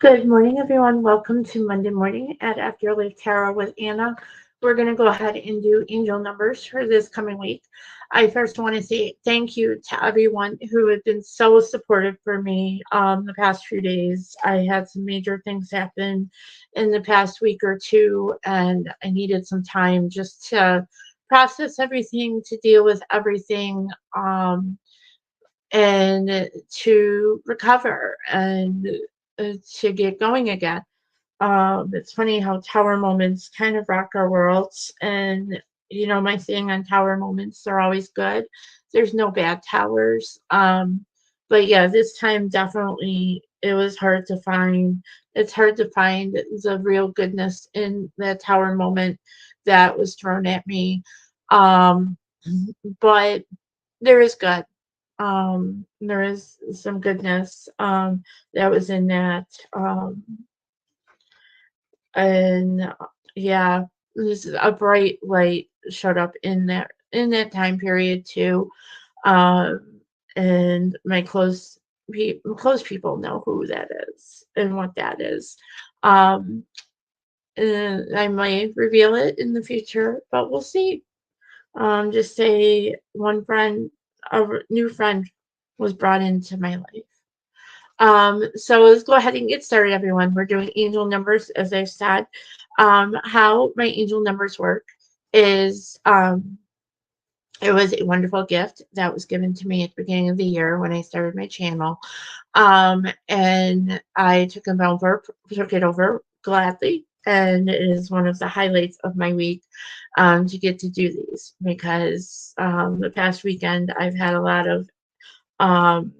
Good morning, everyone. Welcome to Monday morning at Afterlife Tarot with Anna. We're going to go ahead and do angel numbers for this coming week. I first want to say thank you to everyone who has been so supportive for me the past few days. I had some major things happen in the past week or two, and I needed some time just to process everything, to deal with everything, and to recover and to get going again. It's funny how tower moments kind of rock our worlds. And, my thing on tower moments, they're always good. There's no bad towers. But yeah, this time definitely it was hard to find. It's hard to find the real goodness in that tower moment that was thrown at me. Um, but there is good. There is some goodness that was in that. And yeah, this is a bright light showed up in that time period too. And my close people know who that is and what that is. Um, and I might reveal it in the future, but we'll see. Just say one friend, new friend, was brought into my life. So let's go ahead and get started, everyone. We're doing angel numbers, as I said. How my angel numbers work is it was a wonderful gift that was given to me at the beginning of the year when I started my channel. And I took it over gladly. And it is one of the highlights of my week to get to do these because the past weekend I've had um,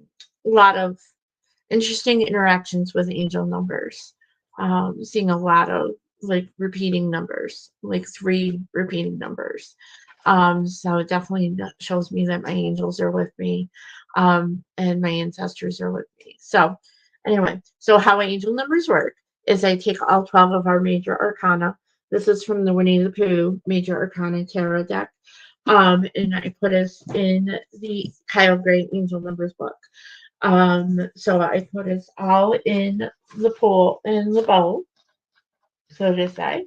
a lot of interesting interactions with angel numbers. Seeing a lot of like repeating numbers, like three repeating numbers. So it definitely shows me that my angels are with me, and my ancestors are with me. So anyway, so how angel numbers work is I take all 12 of our major arcana. This is from the Winnie the Pooh Major Arcana Tarot deck. And I put us in the Kyle Gray Angel Numbers book. So I put us all in the bowl, so to say.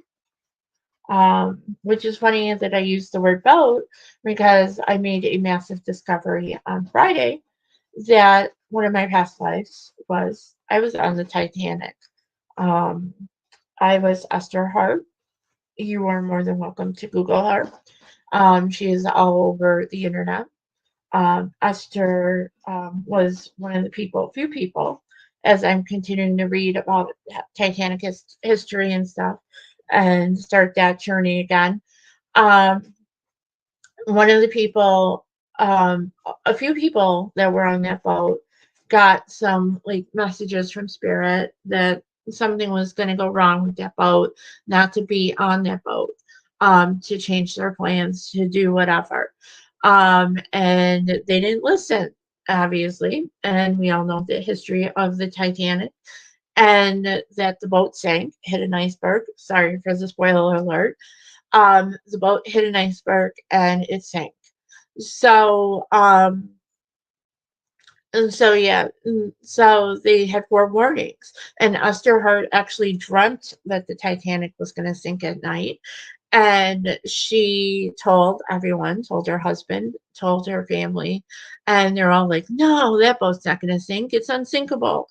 Which is funny that I used the word boat because I made a massive discovery on Friday that one of my past lives was I was on the Titanic. Um, I was Esther Hart. You are more than welcome to Google her. She is all over the internet. Esther was one of the few people, as I'm continuing to read about Titanic history and stuff, and start that journey again. Um, one of the people, a few people that were on that boat got some like messages from spirit that something was going to go wrong with that boat, not to be on that boat, to change their plans, to do whatever. And they didn't listen, obviously. And we all know the history of the Titanic and that the boat sank, hit an iceberg. Sorry for the spoiler alert. The boat hit an iceberg and it sank. So, and so yeah, so they had four warnings, and Esther Hart actually dreamt that the Titanic was going to sink at night, and she told everyone, told her husband, told her family, and they're all like, "No, that boat's not going to sink. It's unsinkable."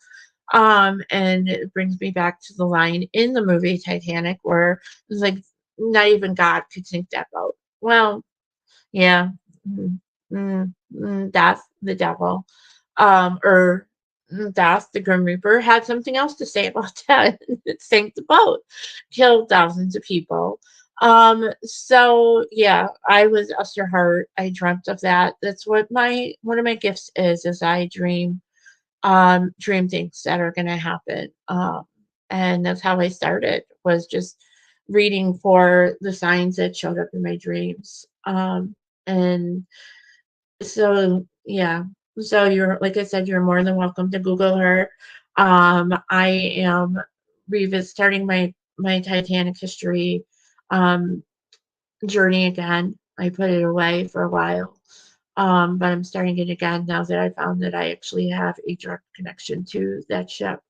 And it brings me back to the line in the movie Titanic where it's like not even God could sink that boat. Well, yeah, death, the devil, or death, the Grim Reaper, had something else to say about that. It sank the boat, killed thousands of people. So yeah, I was Esther Hart. I dreamt of that. That's what one of my gifts is I dream things that are gonna happen. And that's how I started, was just reading for the signs that showed up in my dreams. And so yeah, so you're like I said, you're more than welcome to Google her. I am starting my Titanic history um, journey again. I put it away for a while. but I'm starting it again now that I found that I actually have a direct connection to that ship.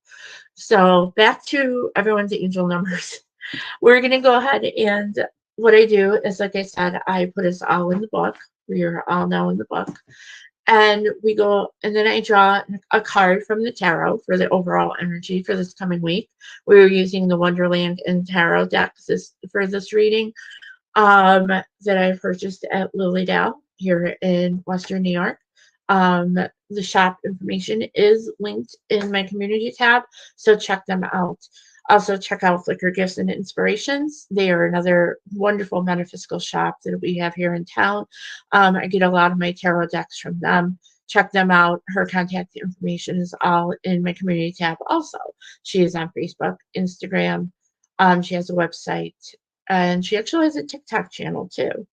So back to everyone's angel numbers. We're going to go ahead and what I do is, like I said, I put us all in the book. We are all now in the book. And we go, and then I draw a card from the tarot for the overall energy for this coming week. We were using the Wonderland and Tarot decks for this reading that I purchased at Lilydale here in Western New York. The shop information is linked in my community tab, so check them out. Also, check out Flickr Gifts and Inspirations. They are another wonderful metaphysical shop that we have here in town. I get a lot of my tarot decks from them. Check them out. Her contact information is all in my community tab also. She is on Facebook, Instagram. She has a website, and she actually has a TikTok channel too.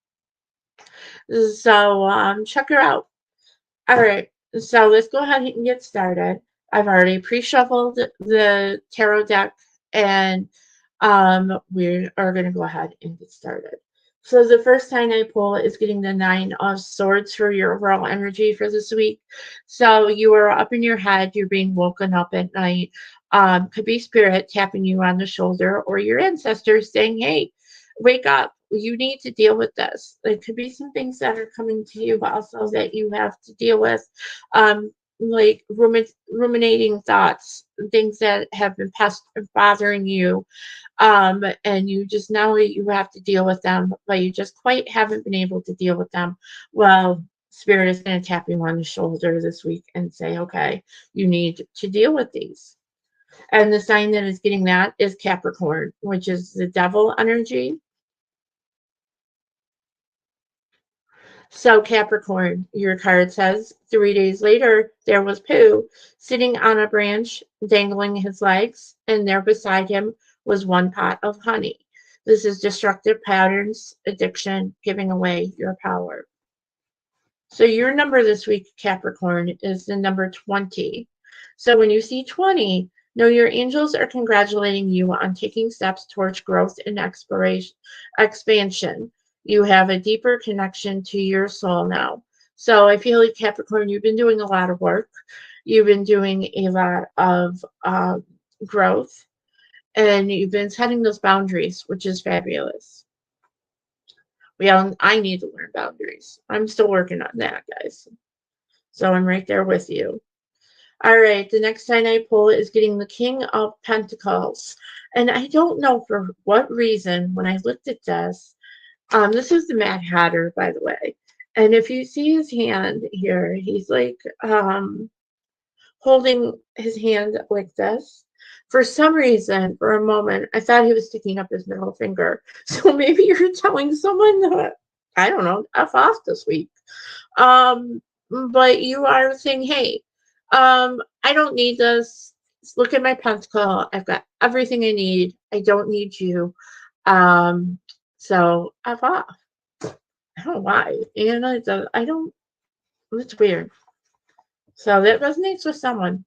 So check her out. All right, so let's go ahead and get started. I've already pre-shuffled the tarot deck, and we are going to go ahead and get started. So the first sign I pull is getting the Nine of Swords for your overall energy for this week. So you are up in your head, you're being woken up at night. Could be spirit tapping you on the shoulder or your ancestors saying, hey, wake up. You need to deal with this. It could be some things that are coming to you, but also that you have to deal with, like ruminating thoughts, things that have been bothering you, and you just know you have to deal with them, but you just quite haven't been able to deal with them. Well, Spirit is going to tap you on the shoulder this week and say, okay, you need to deal with these. And the sign that is getting that is Capricorn, which is the devil energy. So Capricorn, your card says, 3 days later, there was Pooh sitting on a branch, dangling his legs, and there beside him was one pot of honey. This is destructive patterns, addiction, giving away your power. So your number this week, Capricorn, is the number 20. So when you see 20, know your angels are congratulating you on taking steps towards growth and expansion. You have a deeper connection to your soul now. So I feel like Capricorn, you've been doing a lot of work. You've been doing a lot of growth, and you've been setting those boundaries, which is fabulous. I need to learn boundaries. I'm still working on that, guys. So I'm right there with you. All right, the next sign I pull is getting the King of Pentacles. And I don't know for what reason, when I looked at this is the Mad Hatter, by the way. And if you see his hand here, he's like holding his hand like this. For some reason, for a moment, I thought he was sticking up his middle finger. So maybe you're telling someone that, I don't know, F off this week. But you are saying, hey, I don't need this. Look at my pentacle. I've got everything I need. I don't need you. So F off. I don't know why. And I don't, it's weird. So that resonates with someone.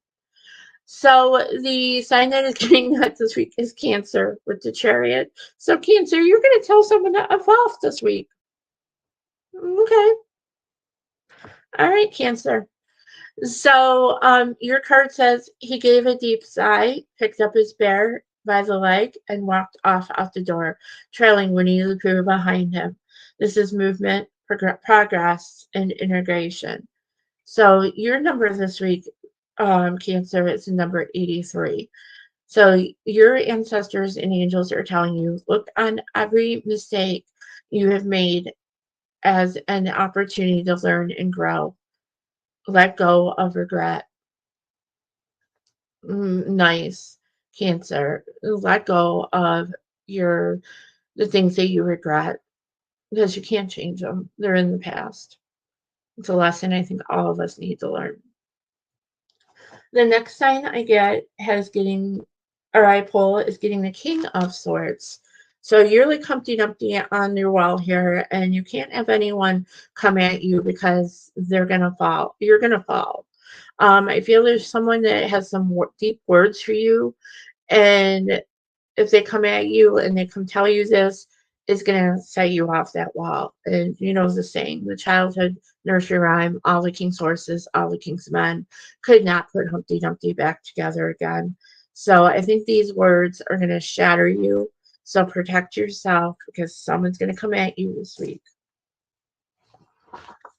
So the sign that is getting that this week is Cancer with the Chariot. So Cancer, you're going to tell someone to F off this week. Okay. All right, Cancer. So your card says he gave a deep sigh, picked up his bear by the leg, and walked off out the door, trailing Winnie the Pooh behind him. This is movement, progress, and integration. So your number this week, Cancer, is number 83. So your ancestors and angels are telling you, look on every mistake you have made as an opportunity to learn and grow. Let go of regret. Nice, Cancer. Let go of the things that you regret because you can't change them. They're in the past. It's a lesson I think all of us need to learn. The next sign I pull is getting the King of Swords. So you're like Humpty Dumpty on your wall here, and you can't have anyone come at you because they're gonna fall. You're gonna fall. I feel there's someone that has some deep words for you, and if they come at you and they come tell you this, it's gonna set you off that wall. And you know the saying, the childhood nursery rhyme, all the king's horses, all the king's men could not put Humpty Dumpty back together again. So I think these words are going to shatter you. So protect yourself because someone's going to come at you this week.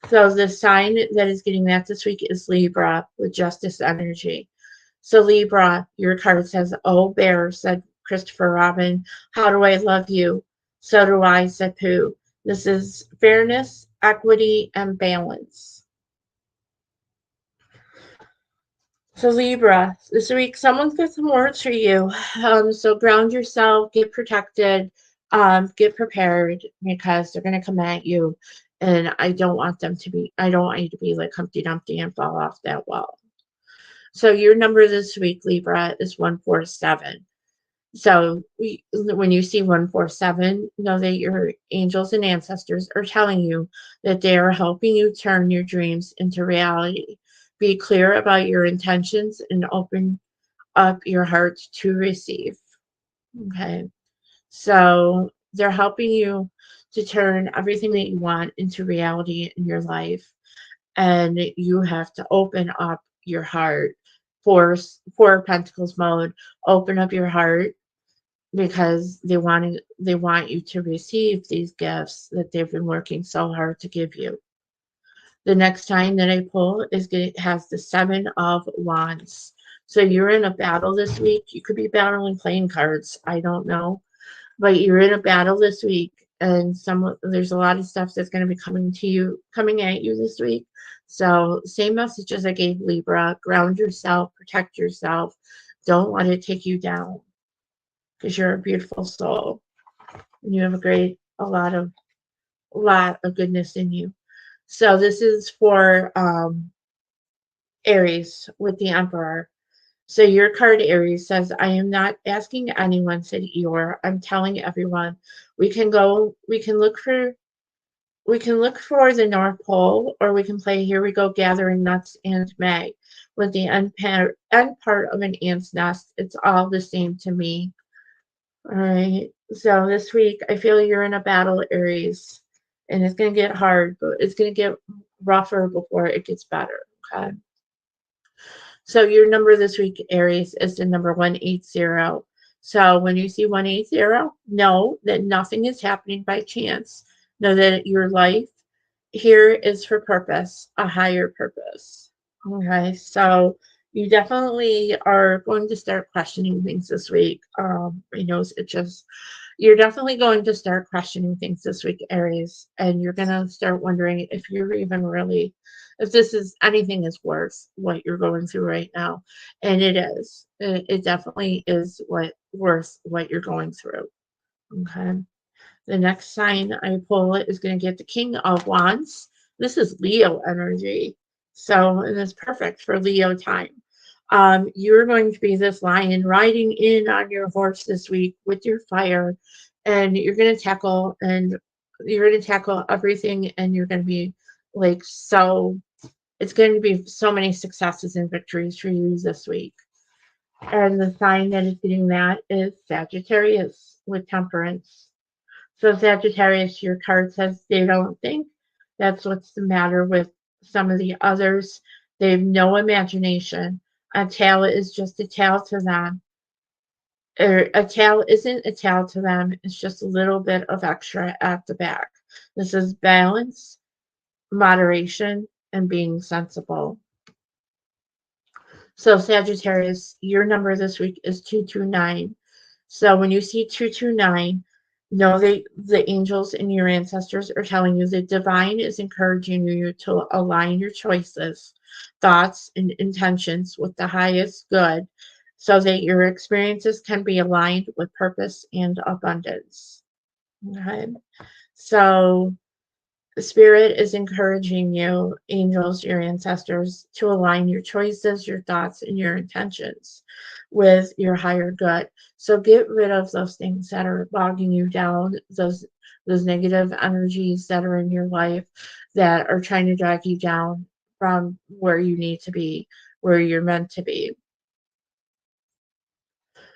So the sign that is getting that this week is Libra with justice energy. So Libra, your card says, "Oh bear," said Christopher Robin, "how do I love you?" "So do I," said Pooh. This is fairness, equity, and balance. So Libra, this week someone's got some words for you. So ground yourself, get protected, get prepared because they're gonna come at you, and I don't want you to be like Humpty Dumpty and fall off that wall. So your number this week, Libra, is 147. So when you see 147, know that your angels and ancestors are telling you that they are helping you turn your dreams into reality. Be clear about your intentions and open up your heart to receive. Okay. So they're helping you to turn everything that you want into reality in your life. And you have to open up your heart. Four Pentacles mode, open up your heart because they want you to receive these gifts that they've been working so hard to give you. The next time that I pull has the Seven of Wands. So you're in a battle this week. You could be battling playing cards. I don't know, but you're in a battle this week, and there's a lot of stuff that's going to be coming at you this week. So same message as I gave Libra: ground yourself, protect yourself, don't let it take you down because you're a beautiful soul and you have a lot of goodness in you. So this is for Aries with the Emperor. So your card, Aries, says, "I am not asking anyone," said Eeyore. "I'm telling everyone. We can look for the North Pole, or we can play Here We Go gathering nuts and May. With the end part of an ant's nest, it's all the same to me." All right. So this week, I feel you're in a battle, Aries, and it's going to get hard, but it's going to get rougher before it gets better. Okay. So your number this week, Aries, is the number 180. So when you see 180, know that nothing is happening by chance. Know that your life here is for purpose, a higher purpose. Okay, so you definitely are going to start questioning things this week. I know you're definitely going to start questioning things this week, Aries, and you're going to start wondering if this is anything is worth what you're going through right now. And it is. It definitely is worth what you're going through. Okay. The next sign I pull is going to get the King of Wands. This is Leo energy. So it is perfect for Leo time. You're going to be this lion riding in on your horse this week with your fire, and you're going to tackle everything, and you're going to be like it's going to be so many successes and victories for you this week. And the sign that is getting that is Sagittarius with Temperance. So Sagittarius, your card says they don't think. That's what's the matter with some of the others. They have no imagination. A tail is just a tail to them. Or a tail isn't a tail to them. It's just a little bit of extra at the back. This is balance, moderation, and being sensible. So Sagittarius, your number this week is 229. So when you see 229, know that the angels and your ancestors are telling you that divine is encouraging you to align your choices, thoughts, and intentions with the highest good so that your experiences can be aligned with purpose and abundance. Okay. So the spirit is encouraging you, angels, your ancestors, to align your choices, your thoughts, and your intentions with your higher good. So get rid of those things that are bogging you down, those negative energies that are in your life that are trying to drag you down from where you need to be, where you're meant to be.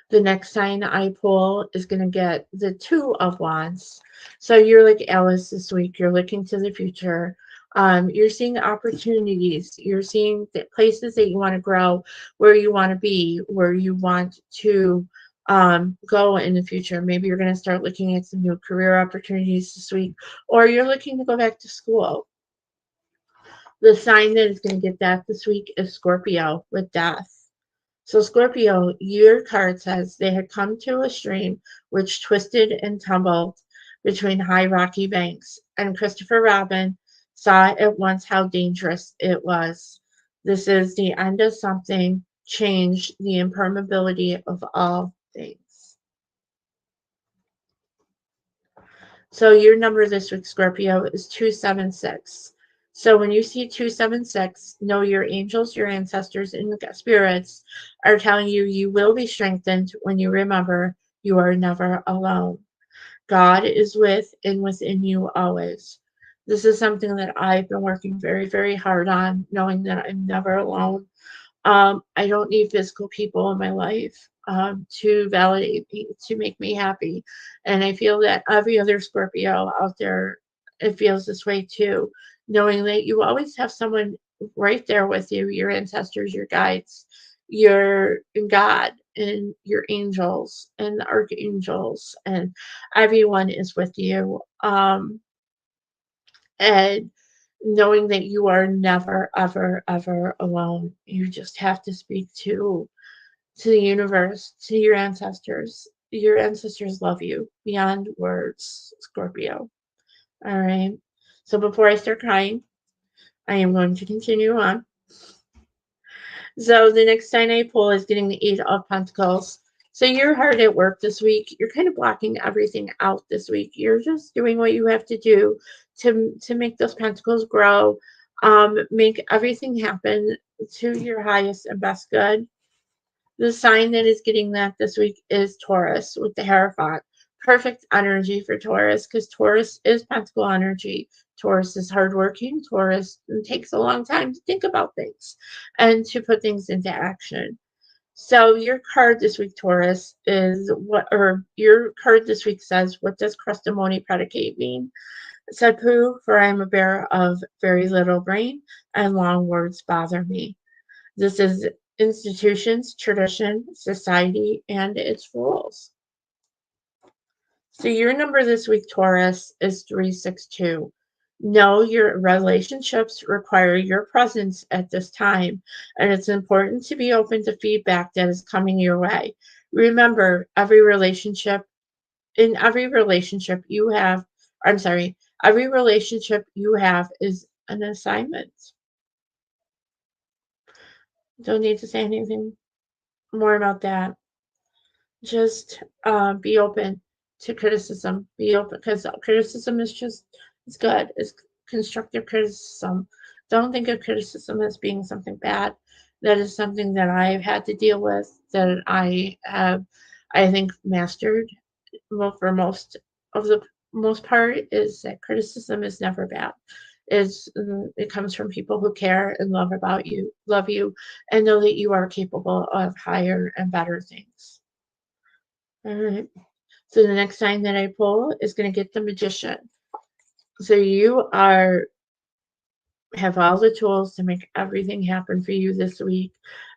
The next sign I pull is going to get the Two of Wands. So you're like Alice this week. You're looking to the future. You're seeing opportunities. You're seeing the places that you want to grow, where you want to be, where you want to go in the future. Maybe you're going to start looking at some new career opportunities this week, or you're looking to go back to school. The sign that is going to get that this week is Scorpio with death. So, Scorpio, your card says they had come to a stream which twisted and tumbled between high rocky banks, and Christopher Robin saw at once how dangerous it was. This is the end of something, change, the impermeability of all things. So your number this week, Scorpio, is 276. So when you see 276, know your angels, your ancestors, and your spirits are telling you you will be strengthened when you remember you are never alone. God is with and within you always. This is something that I've been working very, very hard on, knowing that I'm never alone. I don't need physical people in my life to validate me, to make me happy. And I feel that every other Scorpio out there, it feels this way too, knowing that you always have someone right there with you, your ancestors, your guides, your God, and your angels and the archangels, and everyone is with you. And knowing that you are never, ever, ever alone. You just have to speak to the universe, to your ancestors. Your ancestors love you beyond words, Scorpio. All right. So before I start crying, I am going to continue on. So the next sign I pull is getting the Eight of Pentacles. So you're hard at work this week. You're kind of blocking everything out this week. You're just doing what you have to do to make those pentacles grow, make everything happen to your highest and best good. The sign that is getting that this week is Taurus with the Hierophant. Perfect energy for Taurus because Taurus is pentacle energy. Taurus is hardworking. Taurus takes a long time to think about things and to put things into action. So your card this week, Taurus, is what, or your card this week says, what does crustimony predicate mean? It said, pooh, for I am a bearer of very little brain, and long words bother me. This is institutions, tradition, society, and its rules. So your number this week, Taurus, is 362. Know your relationships require your presence at this time, and it's important to be open to feedback that is coming your way. Remember, every relationship you have, I'm sorry, every relationship you have is an assignment. Don't need to say anything more about that. Just be open to criticism. Be open because criticism is just it's good. It's constructive criticism. Don't think of criticism as being something bad. That is something that I've had to deal with. That I have, I think, mastered. Well, for of the most part, is that criticism is never bad. It comes from people who care and love you, and know that you are capable of higher and better things. All right. So the next sign that I pull is going to get the Magician. So you have all the tools to make everything happen for you this week.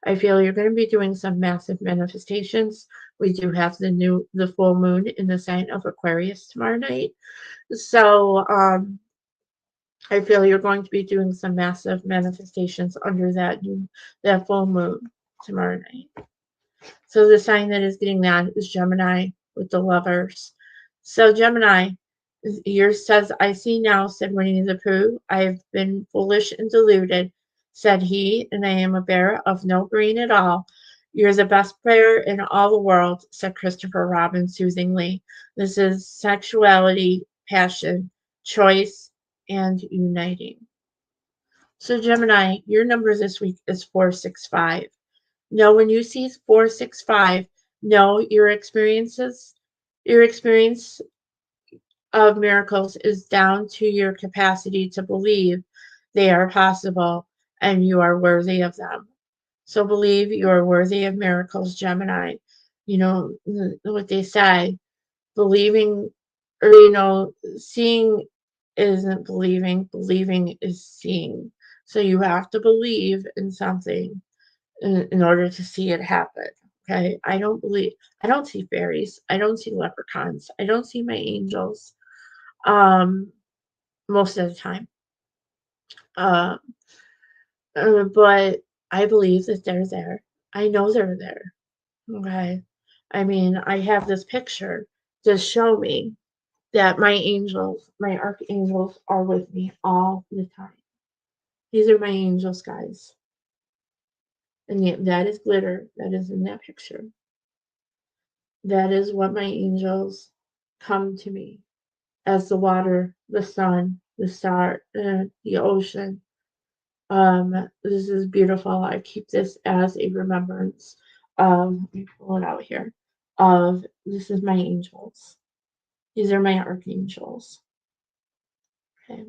I feel you're going to be doing some massive manifestations. We do have the full moon in the sign of Aquarius tomorrow night. So I feel you're going to be doing some massive manifestations under that full moon tomorrow night. So the sign that is getting that is Gemini with the Lovers. So Gemini, yours says, I see now, said Winnie the Pooh. I have been foolish and deluded, said he, and I am a bearer of no green at all. You're the best player in all the world, said Christopher Robin soothingly. This is sexuality, passion, choice, and uniting. So Gemini, your number this week is 465. Know when you see 465, know your experience of miracles is down to your capacity to believe they are possible and you are worthy of them. So believe you are worthy of miracles, Gemini. You know what they say, believing or seeing isn't believing. Believing is seeing. So you have to believe in something in order to see it happen. Okay. I don't see fairies. I don't see leprechauns. I don't see my angels. Um, most of the time. Uh, but I believe that they're there. I know they're there. Okay. I mean, I have this picture to show me that my angels, my archangels, are with me all the time. These are my angels, guys. And yet that is glitter that is in that picture. That is what my angels come to me as the water, the sun, the star, the ocean. This is beautiful. I keep this as a remembrance of, let me pull it out here, of this is my angels. These are my archangels. Okay.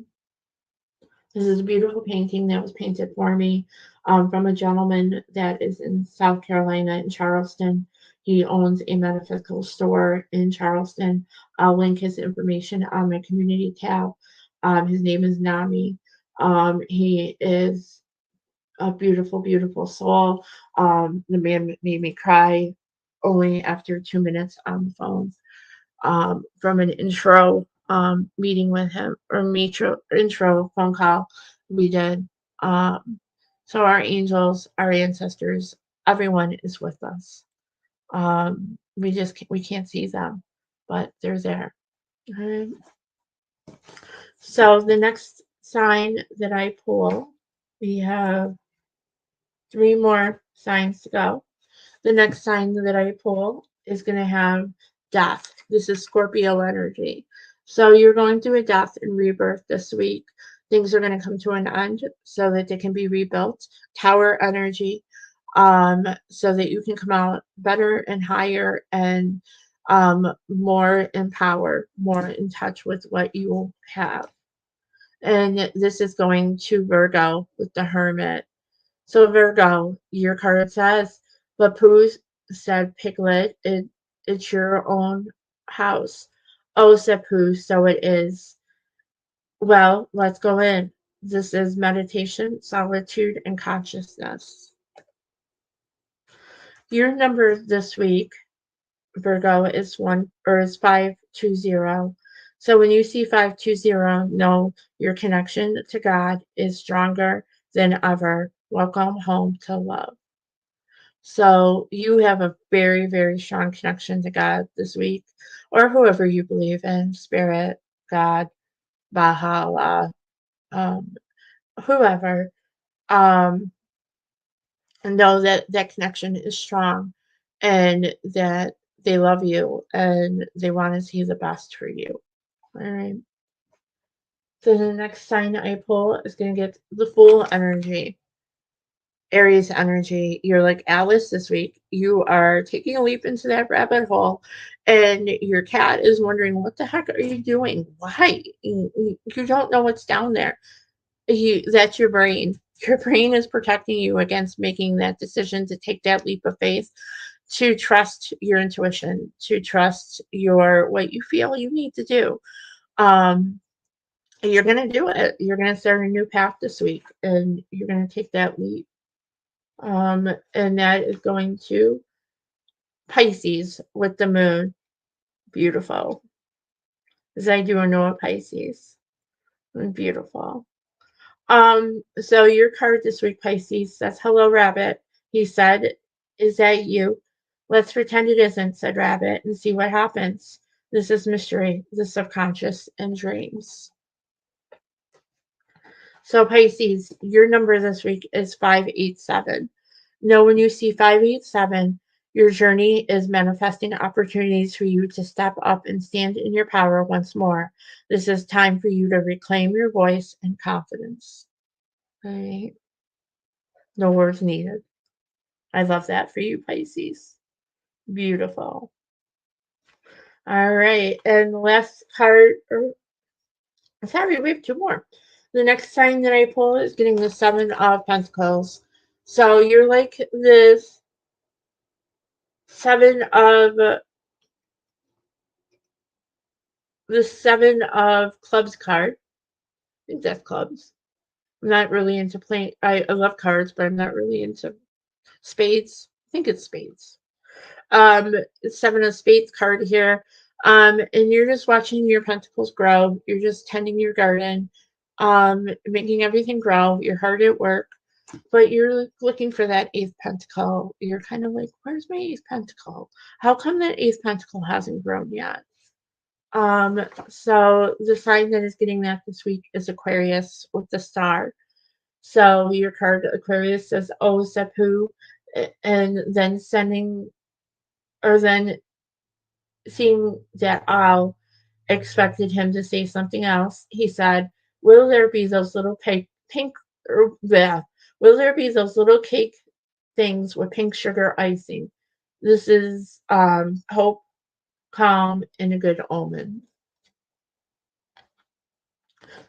This is a beautiful painting that was painted for me from a gentleman that is in South Carolina in Charleston. He owns a metaphysical store in Charleston. I'll link his information on my community tab. His name is Nami. He is a beautiful, beautiful soul. The man made me cry only after 2 minutes on the phone from an intro meeting with him or intro phone call we did. Um, so our angels, our ancestors, everyone is with us. We can't see them, but they're there. Alright. So the next sign that I pull, we have 3 more signs to go. The next sign that I pull is going to have death. This is Scorpio energy. So you're going through a death and rebirth this week. Things are going to come to an end so that they can be rebuilt. Tower energy, so that you can come out better and higher and more in power, more in touch with what you have. And this is going to Virgo with the Hermit. So Virgo, your card says, but Pooh said, Piglet, it's your own house. Oh, said Pooh, so it is. Well, let's go in. This is meditation, solitude, and consciousness. Your number this week, Virgo, is 520. So when you see 520, know your connection to God is stronger than ever. Welcome home to love. So you have a very, very strong connection to God this week, or whoever you believe in, Spirit, God, Bahala, um, whoever. Um, and know that that connection is strong and that they love you and they want to see the best for you. All right. So the next sign I pull is going to get the Fool energy. Aries energy, you're like Alice this week. You are taking a leap into that rabbit hole, and your cat is wondering, what the heck are you doing? Why? You don't know what's down there. That's your brain. Your brain is protecting you against making that decision to take that leap of faith, to trust your intuition, to trust your what you feel you need to do. Um, you're gonna do it. You're gonna start a new path this week, and you're gonna take that leap. And that is going to Pisces with the moon. Beautiful. Because I do know a Pisces. Beautiful. So your card this week, Pisces, says, Hello, Rabbit. He said, Is that you? Let's pretend it isn't, said Rabbit, and see what happens. This is mystery, the subconscious, and dreams. So Pisces, your number this week is 587. Know when you see 587, your journey is manifesting opportunities for you to step up and stand in your power once more. This is time for you to reclaim your voice and confidence. Right? No words needed. I love that for you, Pisces. Beautiful. All right. And the last card, sorry, we have 2 more. The next sign that I pull is getting the Seven of Pentacles. So you're like this seven of the Seven of Clubs card. think that's clubs. I'm not really into playing. I love cards, but I'm not really into spades. I think it's spades. Um, Seven of Spades card here. And you're just watching your pentacles grow. You're just tending your garden, making everything grow. You're hard at work, but you're looking for that eighth pentacle. You're kind of like, where's my eighth pentacle? How come that eighth pentacle hasn't grown yet? So the sign that is getting that this week is Aquarius with the star. So your card Aquarius says, "Oh, Sepu," and then then seeing that Al expected him to say something else, he said, "Will there be those little pink or bleh, will there be those little cake things with pink sugar icing?" This is hope, calm, and a good omen.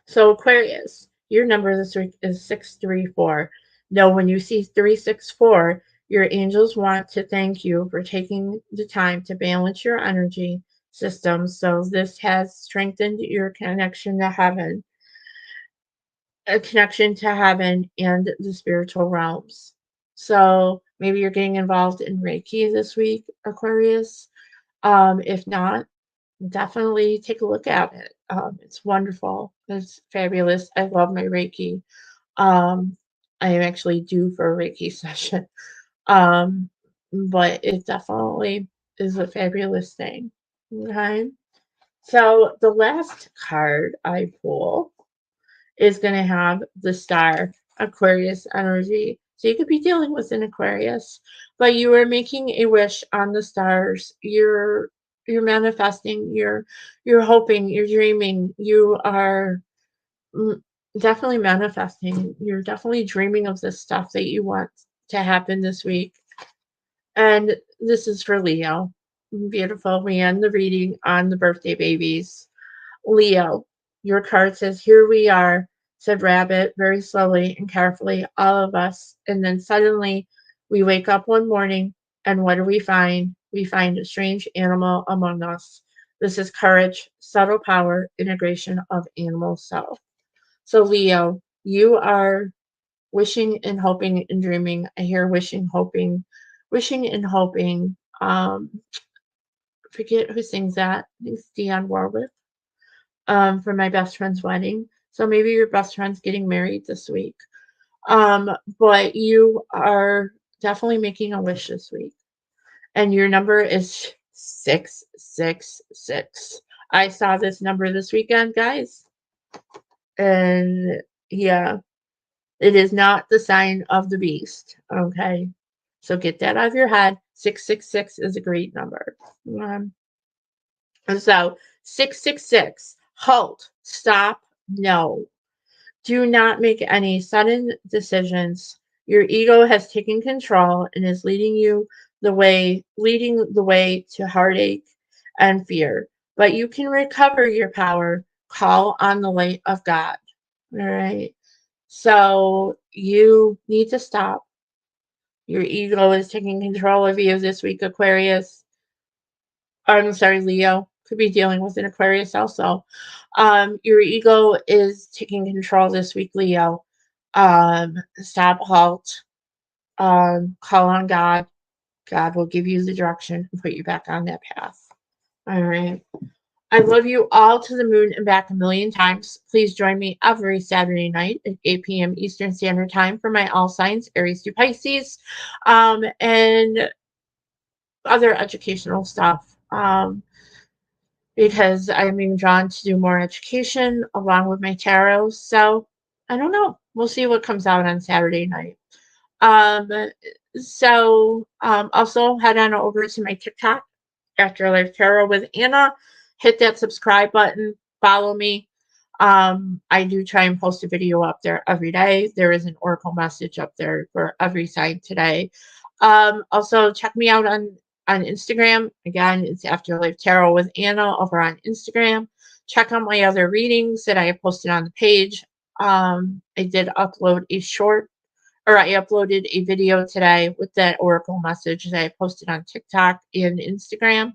So Aquarius, your number this week is 634. Know when you see 364, your angels want to thank you for taking the time to balance your energy system. So this has strengthened your a connection to heaven and the spiritual realms. So maybe you're getting involved in Reiki this week, Aquarius. If not, definitely take a look at it. It's wonderful. It's fabulous. I love my Reiki. Um, I am actually due for a Reiki session. Um, but it definitely is a fabulous thing. Okay. So the last card I pull is going to have the star Aquarius energy. So you could be dealing with an Aquarius, but you are making a wish on the stars. You're manifesting. You're hoping. You're dreaming. You are mm, definitely manifesting. You're definitely dreaming of this stuff that you want to happen this week. And this is for Leo. Beautiful. We end the reading on the birthday babies. Leo, your card says, "Here we are," said Rabbit very slowly and carefully, "all of us." And then suddenly we wake up one morning, and what do we find? We find a strange animal among us. This is courage, subtle power, integration of animal self. So, Leo, you are wishing and hoping and dreaming. I hear wishing and hoping. Forget who sings that. I think it's Dionne Warwick. For my best friend's wedding. So maybe your best friend's getting married this week. But you are definitely making a wish this week. And your number is 666. I saw this number this weekend, guys. And yeah, it is not the sign of the beast. Okay. So get that out of your head. 666 is a great number. Um, and so 666, halt, stop, no. Do not make any sudden decisions. Your ego has taken control and is leading the way to heartache and fear. But you can recover your power. Call on the light of God. All right. So you need to stop. Your ego is taking control of you this week, Aquarius. I'm sorry, Leo. Could be dealing with an Aquarius also. Your ego is taking control this week, Leo. Stop, halt, call on God. God will give you the direction and put you back on that path. All right. I love you all to the moon and back a million times. Please join me every Saturday night at 8 p.m. Eastern Standard Time for my all signs, Aries to Pisces, and other educational stuff. Because I'm being drawn to do more education along with my tarot. So I don't know. We'll see what comes out on Saturday night. Um, also head on over to my TikTok, Afterlife Tarot with Anna. Hit that subscribe button. Follow me. I do try and post a video up there every day. There is an oracle message up there for every sign today. Also check me out on Instagram. Again, it's Afterlife Tarot with Anna over on Instagram. Check out my other readings that I have posted on the page. I did upload I uploaded a video today with that oracle message that I posted on TikTok and Instagram.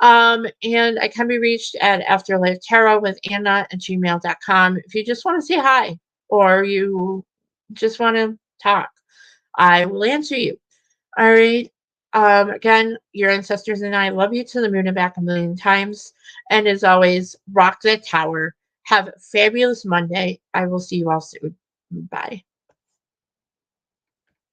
And I can be reached at Afterlife Tarot with Anna at gmail.com. If you just want to say hi or you just want to talk, I will answer you. All right. Again, your ancestors and I love you to the moon and back a million times. And as always, rock that tower. Have a fabulous Monday. I will see you all soon. Bye.